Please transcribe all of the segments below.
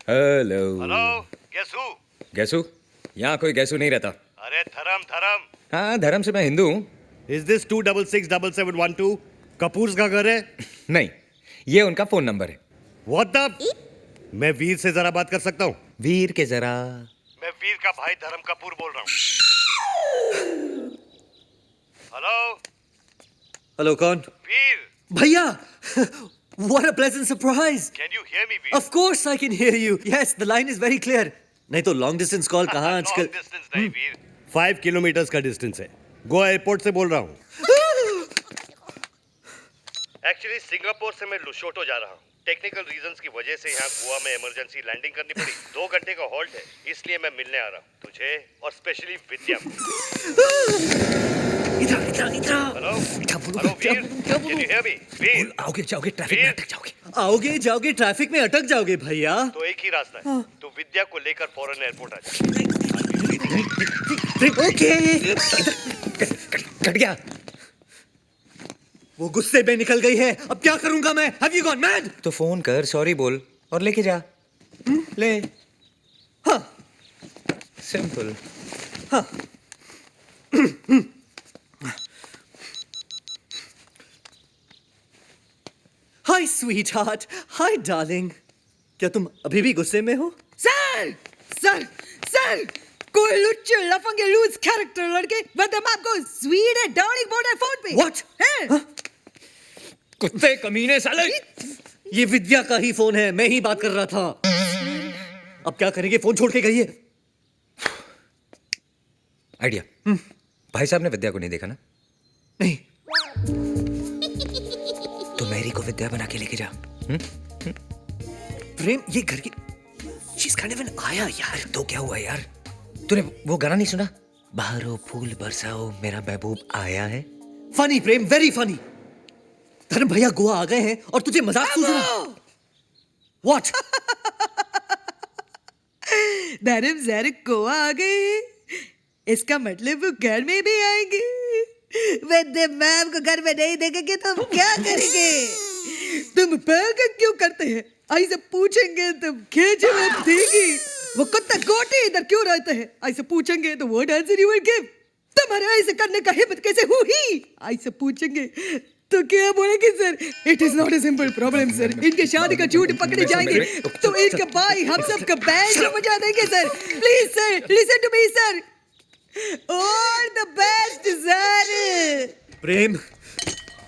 Hello. Hello, गेसू? गैसू? यहाँ कोई गैसू नहीं रहता। अरे धर्म धर्म। हाँ, धर्म से मैं हिंदू हूँ। इज दिस 2667712 कपूर्स का घर है? नहीं, ये उनका फोन नंबर है। What the? मैं वीर से जरा बात कर सकता हूँ? वीर के जरा। मैं वीर का भाई धर्म कपूर बोल रहा हूँ। हेलो हेलो, कौन? वीर, भैया! What a pleasant surprise! Can you hear me Veer? Of course I can hear you. Yes, the line is very clear. नहीं तो लॉन्ग डिस्टेंस कॉल कहाँ आजकल? लॉन्ग डिस्टेंस नहीं वीर, 5 किलोमीटर का डिस्टेंस है। गोवा एयरपोर्ट से बोल रहा हूँ। एक्चुअली सिंगापुर से मैं लुशोटो जा रहा हूँ। टेक्निकल रीजंस की वजह से यहाँ गोवा में इमरजेंसी लैंडिंग करनी पड़ी। 2 घंटे का हॉल्ट है, इसलिए मैं मिलने आ रहा हूँ तुझे और स्पेशली विद्या को। Hello hello Veer, can you hear me? Veer, आओगे जाओगे ट्रैफिक में वीर। अटक जाओगे। आओगे जाओगे ट्रैफिक में अटक जाओगे भैया। तो एक ही रास्ता है, तू विद्या को लेकर फॉरेन एयरपोर्ट आ जा। ओके। कट गया। वो गुस्से में निकल गई है, अब क्या करूंगा मैं? Have you gone mad? तो फोन कर, सॉरी बोल और लेके जा। ले। हाँ। सिंपल। हाँ। हाय स्वीट हार्ट, हाय डार्लिंग। क्या तुम अभी भी गुस्से में हो? सर सर सर, कोई लुच्चे लफंगे लूज कैरेक्टर लड़के बदम आपको स्वीट है डार्लिंग बोल रहा है फोन पे। What? है? कुत्ते कमीने साले। ये विद्या का ही फोन है, मैं ही बात कर रहा था। अब क्या करेंगे? फोन छोड़ के गई है। आइडिया। भाई साहब ने विद्या को नहीं देखा ना? नहीं। तो मैरी को विद्या बना के लेके जा। प्रेम, ये घर की She's kind of an आया यार। तो क्या हुआ यार? तूने वो गाना नहीं सुना? बहारो फूल बरसाओ मेरा महबूब आया है। फनी प्रेम, वेरी फनी। धर्म भैया गोवा आ गए हैं और तुझे मजाक सूझ रहा? What? धर्म सर गोवा आ गए, इसका मतलब वो घर में भी आएंगे। वैद्य मैम को घर में नहीं देखेंगे तो हम क्या करेंगे? तुम पागल क्यों करते हैं? ऐसे पूछेंगे तुम खींचे में देगी। वो कुत्ता गोटी इधर क्यों रहते हैं? ऐसे पूछेंगे तो what answer you will give? तुम्हारे ऐसे करने का हिम्मत कैसे हुई? ऐसे पूछेंगे तो क्या बोलेंगे sir? It is not a simple problem sir. इनके शादी का झूठ पकड़े जाएंगे तो इनका भाई हम सब का बैंड बजा देंगे sir. Please sir, listen to me sir. All the best sir. Prem,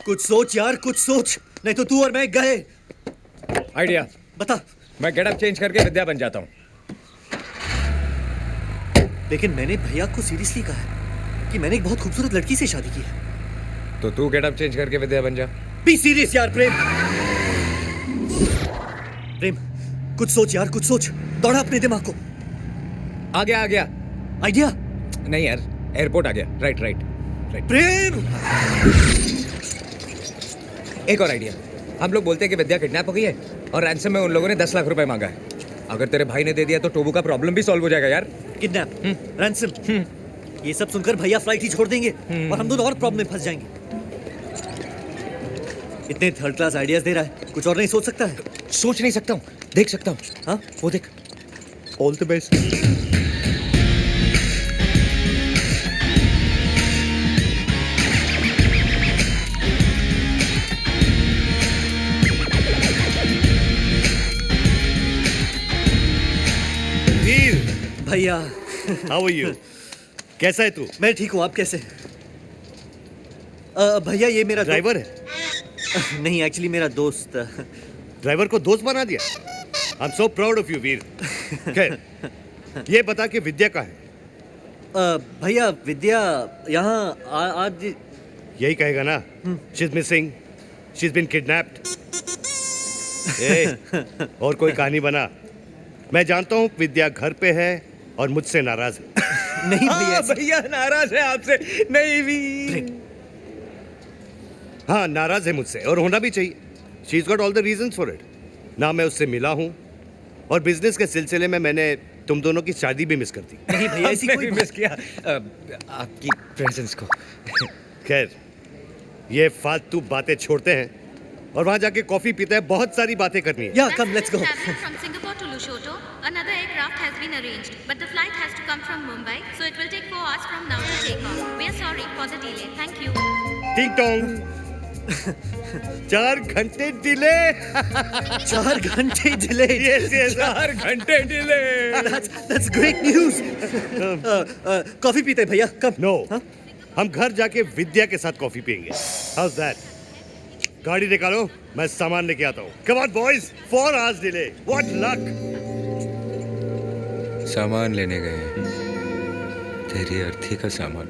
कुछ सोच यार, कुछ सोच, नहीं तो तू और मैं गए। आइडिया। बता। मैं गेटअप चेंज करके विद्या बन जाता हूँ। लेकिन मैंने भैया को सीरियसली कहा है कि मैंने एक बहुत खूबसूरत लड़की से शादी की है। तो तू गेटअप चेंज करके विद्या बन जा। बी सीरियस यार प्रेम। प्रेम, कुछ सोच यार, कुछ सोच। दौड़ा अपने दिमाग को। आ गया आइडिया? नहीं यार, एयरपोर्ट आ गया। Right right right. प्रेम, एक और आइडिया। हम लोग बोलते हैं कि विद्या किडनैप हो गई है और रैंसम में उन लोगों ने 10 लाख रुपए मांगा है। अगर तेरे भाई ने दे दिया तो टोबू का प्रॉब्लम भी सॉल्व हो जाएगा यार। किडनैप, रैंसम, ये सब सुनकर भैया फ्लाइट ही छोड़ देंगे और हम दोनों और प्रॉब्लम में फंस जाएंगे। इतने थर्ड क्लास आइडियाज दे रहा है, कुछ और नहीं सोच सकता है? सोच नहीं सकता हूँ, देख सकता हूँ। हाँ, वो देख। All the best. वीर, भैया। How are you? कैसा है तू? मैं ठीक हूँ, आप कैसे? भैया ये मेरा ड्राइवर है? नहीं, एक्चुअली मेरा दोस्त। ड्राइवर को दोस्त बना दिया। I am so proud of you Veer. खैर, ये बता कि विद्या कहाँ है? भैया विद्या यहाँ आज यही कहेगा ना? She is missing, she is been kidnapped. और कोई कहानी बना। मैं जानता हूँ विद्या घर पे है और मुझसे नाराज है। नहीं भैया, भैया नाराज है आपसे। नहीं भी। हाँ, नाराज है मुझसे और होना भी चाहिए। She is got all the reasons for it. ना मैं उससे मिला हूँ और बिजनेस के सिलसिले में मैंने तुम दोनों की शादी भी मिस कर दी। नहीं भैया, ऐसी कोई मिस किया आपकी प्रेजेंस को। खैर, ये फालतू बातें छोड़ते हैं और वहाँ जाके कॉफी पीते हैं, बहुत सारी बातें करनी है। या come let's go. Traveling from Singapore to Lushoto, another aircraft has been arranged, but the flight has to come from Mumbai, so it will take 4 hours from now to take off. We are sorry for the delay. Thank you. टिंग टोंग 4 घंटे delay. 4 घंटे delay. Yes yes 4 घंटे delay. That's great news. Coffee पीते हैं भैया, कम। No, हम घर जाके विद्या के साथ कॉफी पियेंगे। House that? गाड़ी निकालो, मैं सामान लेके आता हूँ। Come on boys, 4 hours delay. What luck. सामान लेने गए हैं। तेरी अर्थी का सामान।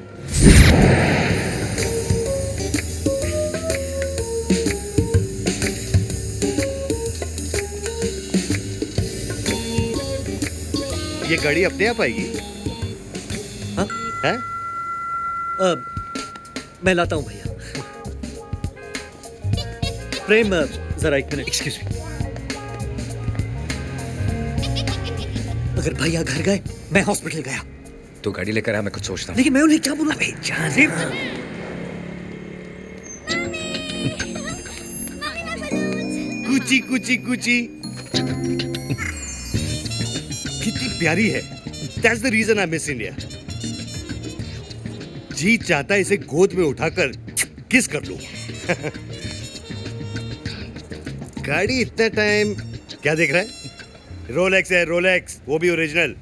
ये गाड़ी अपने आप आएगी? हाँ? हैं? मैं लाता हूँ भैया। प्रेम जरा एक मिनट। Excuse me. अगर भैया घर गए, मैं हॉस्पिटल गया। तू गाड़ी लेकर आ, मैं कुछ सोचता हूँ। लेकिन मैं उन्हें क्या बोलूं? अबे जाने। कुची कुची कुची कितनी प्यारी है। That's the reason I miss India. जी चाहता है इसे गोद में उठाकर किस कर लूं। गाड़ी इतना टाइम क्या देख रहा है? रोलेक्स है, रोलेक्स, वो भी original,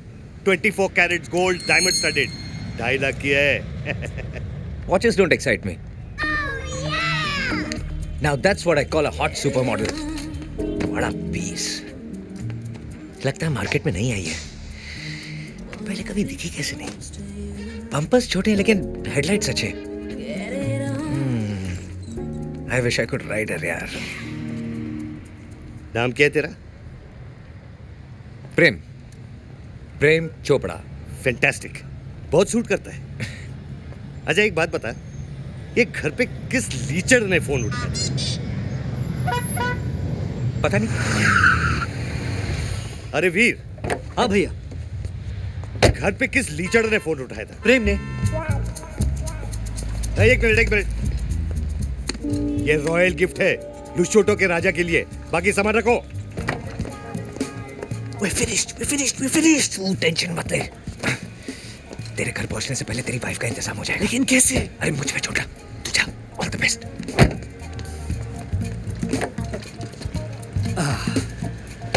24 carats gold, diamond studded, 2.5 lakh की है। Watches don't excite me. Now that's what I call a hot supermodel. बड़ा पीस। लगता है मार्केट में नहीं आई है। पहले कभी दिखी कैसे नहीं? पंपर्स छोटे हैं लेकिन हेडलाइट्स अच्छे। I wish I could ride her यार। नाम क्या है तेरा? प्रेम। प्रेम चोपड़ा। फैंटास्टिक, बहुत सूट करता है। अच्छा एक बात बता, ये घर पे किस लीचड़ ने फोन उठाया? पता नहीं। अरे वीर, हाँ भैया। घर पे किस लीचड़ ने फोन उठाया था? प्रेम ने। एक मिनट एक मिनट, ये रॉयल गिफ्ट है लुशोटो के राजा के लिए, बाकी सामान रखो। We're finished. तू टेंशन मत ले। तेरे घर पहुंचने से पहले तेरी वाइफ का इंतजाम हो जाएगा। लेकिन कैसे? अरे मुझ पे छोटा, तू जा। All the best.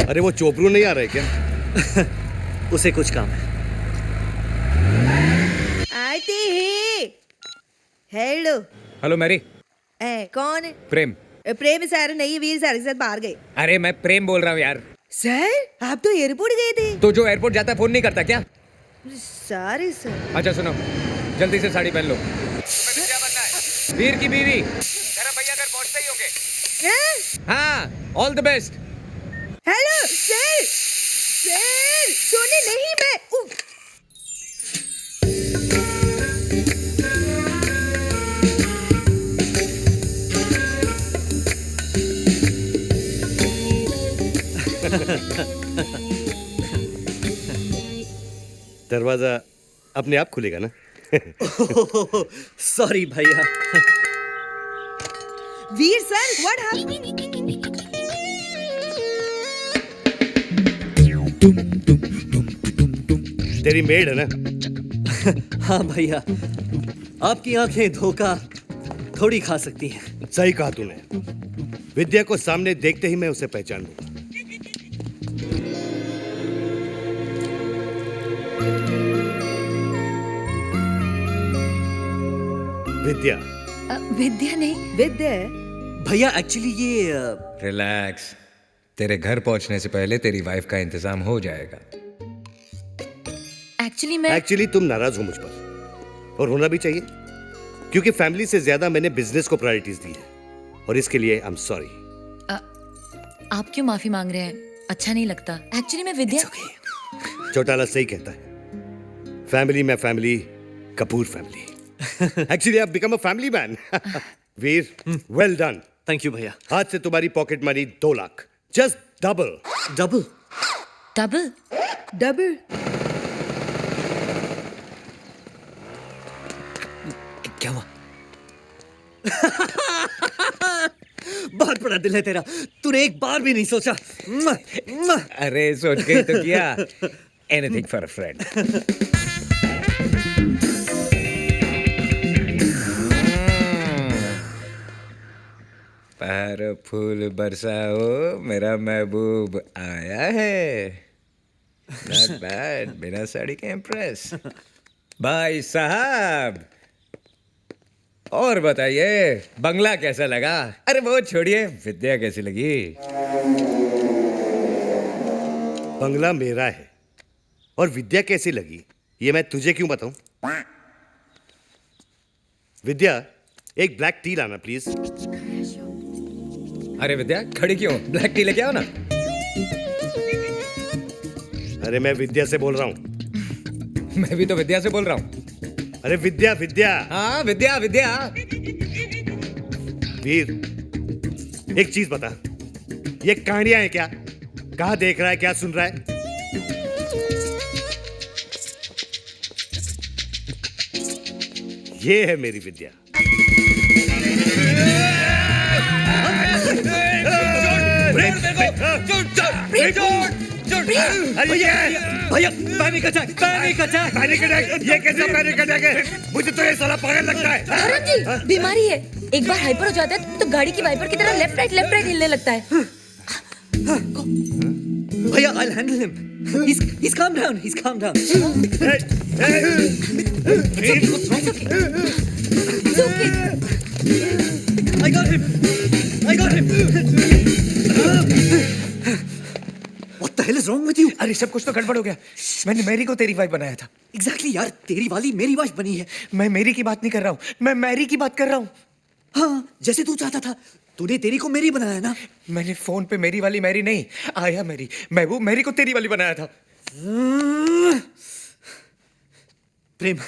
अरे वो चोपरू नहीं आ रहा है क्या? उसे कुछ काम है। आती ही। हेलो। Hello Mary. कौन है? प्रेम। प्रेम सर नहीं, वीर सर के साथ बाहर गए। अरे मैं प्रेम बोल रहा हूँ यार। सर आप तो एयरपोर्ट गए थे। तो जो एयरपोर्ट जाता है फोन नहीं करता क्या? सारे सर। अच्छा सुनो, जल्दी से साड़ी पहन लो। क्या बनना है? वीर की बीवी। तेरा भैया घर पहुंचते ही होंगे। हाँ, all the best. Hello sir. Sir सोने नहीं मैं। दरवाजा अपने आप खुलेगा ना? सॉरी भैया। वीर सर व्हाट हैपेंड? तेरी मेड है ना? हाँ भैया, आपकी आंखें धोखा थोड़ी खा सकती हैं। सही कहा तूने। विद्या को सामने देखते ही मैं उसे पहचान लूंगा। विद्या। विद्या नहीं। विद्या। भैया एक्चुअली ये रिलैक्स। तेरे घर पहुंचने से पहले तेरी वाइफ का इंतजाम हो जाएगा। एक्चुअली तुम नाराज हो मुझ पर, और होना भी चाहिए, क्योंकि फैमिली से ज्यादा मैंने बिजनेस को प्रायोरिटीज दी है, और इसके लिए आई एम सॉरी। आप क्यों माफी मांग रहे हैं? अच्छा नहीं लगता। एक्चुअली मैं विद्या। चौटाला सही कहता है, फैमिली में family, Kapoor family. Actually I become a family man. Veer, well done. Thank you भैया। आज से तुम्हारी pocket money 2 lakh, just double. Double? Double? Double? क्या हुआ? बहुत बड़ा दिल है तेरा, तूने एक बार भी नहीं सोचा। अरे सोच के ही तो किया, एनीथिंग फॉर अ फ्रेंड। पर फूल बरसाओ, मेरा महबूब आया है। नॉट बैड, बिना साड़ी के इम्प्रेस। भाई साहब, और बताइए बंगला कैसा लगा? अरे वो छोड़िए, विद्या कैसी लगी? बंगला मेरा है और विद्या कैसी लगी ये मैं तुझे क्यों बताऊं? विद्या, एक ब्लैक टी लाना प्लीज। अरे विद्या, खड़ी क्यों? ब्लैक टी लेके आओ ना। अरे मैं विद्या से बोल रहा हूं। मैं भी तो विद्या से बोल रहा हूँ। अरे विद्या विद्या। हाँ विद्या विद्या। वीर, एक चीज बता, ये कहानियां हैं क्या? कहाँ देख रहा है, क्या सुन रहा है? ये है मेरी विद्या। भैया panic attack, panic attack. Panic attack? ये कैसा पैनिक अटैक है? मुझे तो ये साला पागल लगता है। धर्म जी, बीमारी है। एक बार हाइपर हो जाता है तो गाड़ी की वाइपर की तरह लेफ्ट राइट हिलने लगता है। भैया, I'll handle him. He's calmed down. He's calmed down. It's okay. I got him. I got him. What the hell is wrong with you? अरे सब कुछ तो गड़बड़ हो गया। मैंने मैरी को तेरी वाइफ बनाया था। Exactly यार, तेरी वाली मेरी वाइफ बनी है। मैं मैरी की बात नहीं कर रहा हूँ, मैं मैरी की बात कर रहा हूँ। हाँ, जैसे तू चाहता था। तूने तेरी को मेरी बनाया ना? मैंने फोन पे मेरी वाली मैरी नहीं, आया मैरी, मैं वो मैरी को तेरी वाली बनाया था। प्रेम,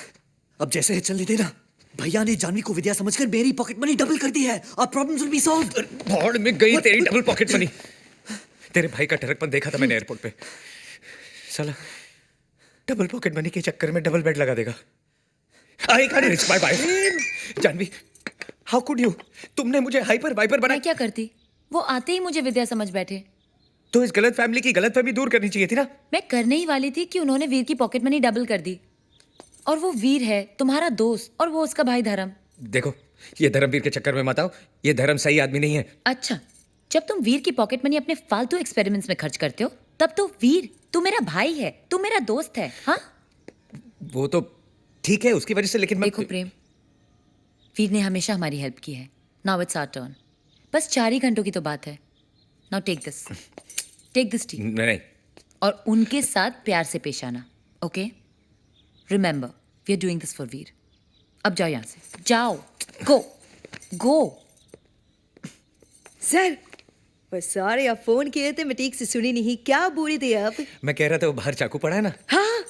अब जैसे है चलने देना। भैया ने जानवी को विद्या समझकर मेरी पॉकेट मनी डबल कर दी है। Our problems will be solved. भाड़ में गई तेरी डबल पॉकेट मनी। तेरे भाई का टरकपन देखा था मैंने एयरपोर्ट पे। साला डबल पॉकेट मनी के चक्कर में डबल बेड लगा देगा। I can't reach my wife. Janhvi, how could you? तुमने मुझे हाइपर वाइपर मैं बनाया। क्या करती? वो आते ही मुझे विद्या समझ बैठे। तो इस गलत फैमिली की गलतफहमी दूर करनी चाहिए थी ना। मैं करने ही वाली थी कि उन्होंने वीर की पॉकेट मनी डबल कर दी। और वो वीर है तुम्हारा दोस्त और वो उसका भाई धर्म। देखो, ये धर्मवीर के चक्कर में मत आओ। ये धर्म सही आदमी नहीं है। अच्छा, जब तुम वीर की पॉकेट मनी अपने फालतू एक्सपेरिमेंट्स में खर्च करते हो तब तो वीर, तू मेरा भाई है, तू मेरा दोस्त है। हाँ, वो तो ठीक है उसकी वजह से, लेकिन मैं देखो प्रेम, वीर ने हमेशा हमारी हेल्प की है। Now it's our turn. बस 4 ही घंटों की तो बात है। नाउ टेक दिस टी नहीं। और उनके साथ प्यार से पेश आना। Okay, remember we are doing this for Veer. अब जाओ यहाँ से, जाओ, गो। सर, वो सॉरी, आप फोन किए थे, मैं ठीक से सुनी नहीं। क्या बोल रहे थे आप? मैं कह रहा था वो बाहर चाकू पड़ा है ना, हाँ,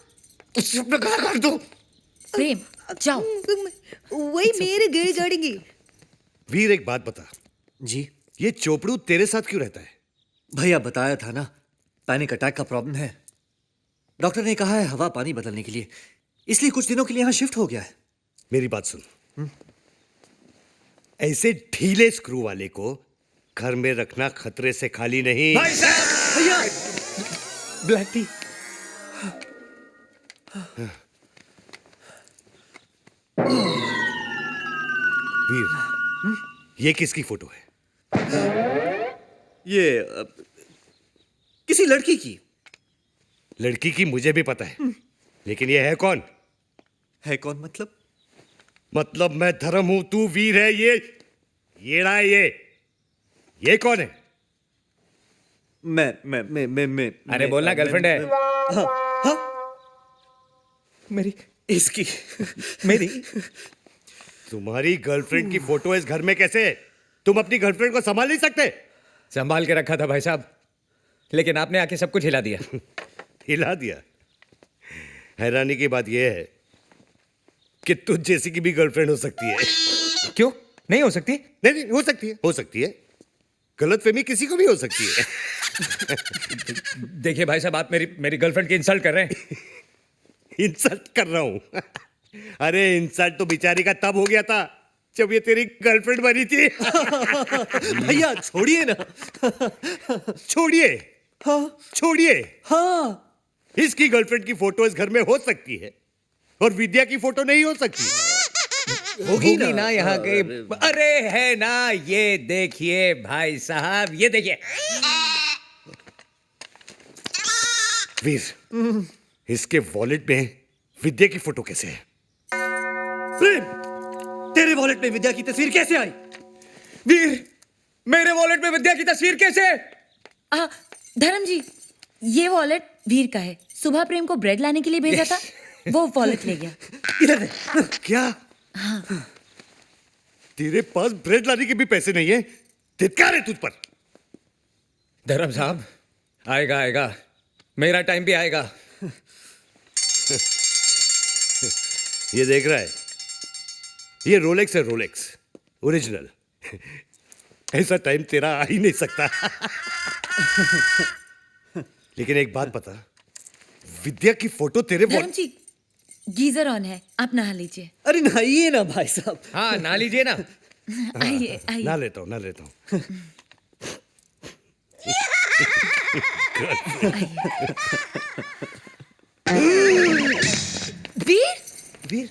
उससे अपना गला काट दो। प्रेम जाओ। वही मेरे गिर गड़ेंगी। वीर, एक बात बता, जी ये चोपड़ू तेरे साथ क्यों रहता है? भैया, बताया था ना, पैनिक अटैक का प्रॉब्लम है। डॉक्टर ने कहा है हवा पानी बदलने के लिए, इसलिए कुछ दिनों के लिए यहाँ शिफ्ट हो गया है। मेरी बात सुन, ऐसे ढीले स्क्रू वाले को घर में रखना खतरे से खाली नहीं। भैया, ब्लैक टी। वीर, ये किसकी फोटो है? ये किसी लड़की की। लड़की की मुझे भी पता है, लेकिन ये है कौन? है कौन मतलब? मतलब मैं धर्म हूं, तू वीर है। ये रहा है, ये कौन है? मैं अरे बोलना, गर्लफ्रेंड है। हाँ, मेरी इसकी। मेरी तुम्हारी गर्लफ्रेंड की फोटो इस घर में कैसे? तुम अपनी गर्लफ्रेंड को संभाल नहीं सकते? संभाल के रखा था भाई साहब, लेकिन आपने आके सब कुछ हिला दिया। हिला दिया? हैरानी की बात यह है कि तुझ जैसी की भी गर्लफ्रेंड हो सकती है। क्यों नहीं हो सकती? नहीं, हो सकती है, हो सकती है। गलतफहमी किसी को भी हो सकती है। देखिए भाई साहब, आप मेरी गर्लफ्रेंड की इंसल्ट कर रहे हैं। इंसल्ट कर रहा हूं? अरे इंसल्ट तो बेचारी का तब हो गया था जब ये तेरी गर्लफ्रेंड बनी थी। भैया छोड़िए ना। छोड़िए, हाँ छोड़िए। हाँ इसकी गर्लफ्रेंड की फोटो इस घर में हो सकती है और विद्या की फोटो नहीं हो सकती। होगी ना यहाँ के। अरे है ना, ये देखिए भाई साहब, ये देखिए। वीर, इसके वॉलेट में विद्या की फोटो कैसे है? प्रेम, तेरे वॉलेट में विद्या की तस्वीर कैसे आई? वीर, मेरे वॉलेट में विद्या की तस्वीर कैसे? धर्म जी, ये वॉलेट वीर का है। सुबह प्रेम को ब्रेड लाने के लिए भेजा था, वो वॉलेट ले गया। इधर दे। क्या? तेरे पास ब्रेड लाने के भी पैसे नहीं है? धिक्कार है तुझ पर। धर्म साहब, आएगा आएगा, मेरा टाइम भी आएगा। ये देख रहा है, ये रोलेक्स है, रोलेक्स ओरिजिनल। ऐसा टाइम तेरा आ ही नहीं सकता। लेकिन एक बात बता, विद्या की फोटो तेरे धर्म जी, गीजर ऑन है, आप नहा लीजिए। अरे नहाइए ना भाई साहब। हाँ, ना लीजिए ना। आइए आइए। ना लेता हूँ, ना लेता हूँ। वीर, वीर,